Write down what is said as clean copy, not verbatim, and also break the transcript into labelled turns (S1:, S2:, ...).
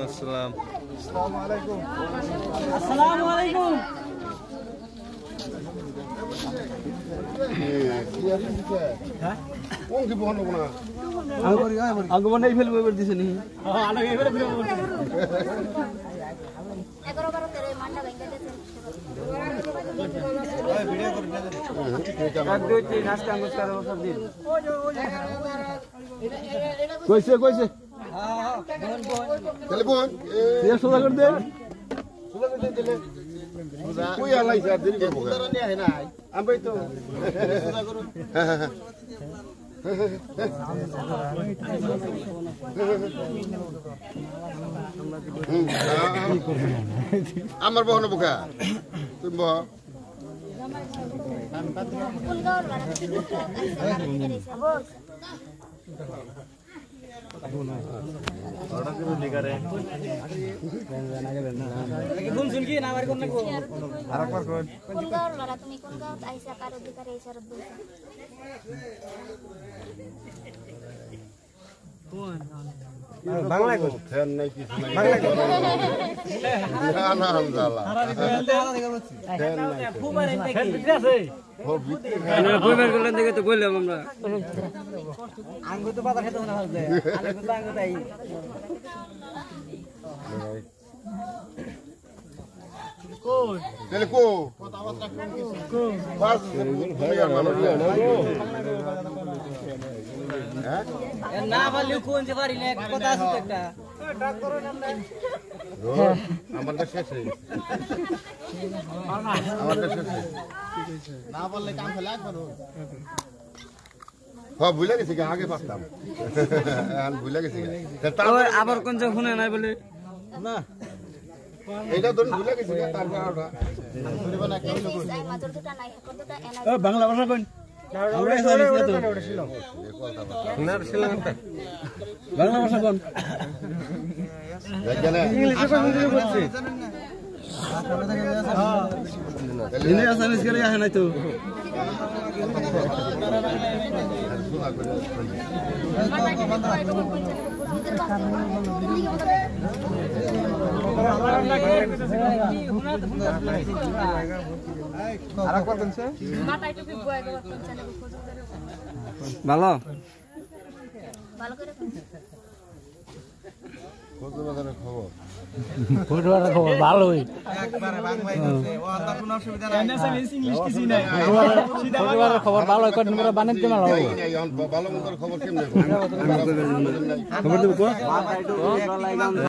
S1: আসসালাম।
S2: আসসালামু আলাইকুম।
S3: আসসালামু আলাইকুম।
S2: হ্যাঁ কোন কি বহন না
S1: আগমন এই ফেলবে বল দিছেনি
S3: হ্যাঁ আলো এবারে ফিরে বলছি
S4: 11 12 13 মান্ডা ভেঙ্গে দিয়েছে
S2: ভিডিও করে দে
S1: কাট দিতে নাস্তা নমস্কার সব দিন কইছে
S3: হ্যাঁ
S2: টেলিফোন
S1: এ সোজা করে দে
S2: সুদা দে দিলে কই আলাই স্যার দেরি করব সুদা নিয়ে আয় না আমরাই তো সুদা করুন আমার বহন বোকা তুমি বহ
S4: কুলগাঁওর বাড়া
S3: কোন শুন কি না বাড়ি কোন নাকো
S2: আরেকবার কোন
S4: কুলগাঁওর বাড়া তুমি কুলগাঁওত আইসা কার অধিকারে ইশারা বলছো
S2: বাংলা কোন ফ্যান নাই কিছু নাই বাংলা না হামজালা ফ্যান নাই
S3: ফুমারে নাকি ভিতরে আছে
S1: বইবার করলেন দেখে তো বললাম আমরা
S3: আঙ্গু তো বাজার খেতে না ভাবলে আঙ্গু তো আঙ্গু তাই কোন
S2: তাহলে কো কথাবার্তা কো বাস মানুষ হ্যাঁ
S3: না বললে কোন যে পারি না কথা আছে তো একটা
S2: আমারটা শেষ হয়ে আমারটা শেষ না বললে কাম ফেলা করো হ্যাঁ ভুলে গেছি আগে পারতাম ভুলে গেছি
S1: আবার কোন যে শুনে নাই বলে
S2: না এটা ধরুন ভুলে গেছি তারপর ওটা
S4: এই মাজর দুটা নাই হাকর দুটা এনা
S1: বাংলা ভাষা কোন বাংলা ভাষা কোন
S2: ইংলিশে বলছি
S1: হিন্দি আসামিস করে আহে নাই তো ভালো
S4: ভালো করে
S1: খবর ভালোই খবর ভালো বানিয়ে ভালো খবর কেমন খবর দেবো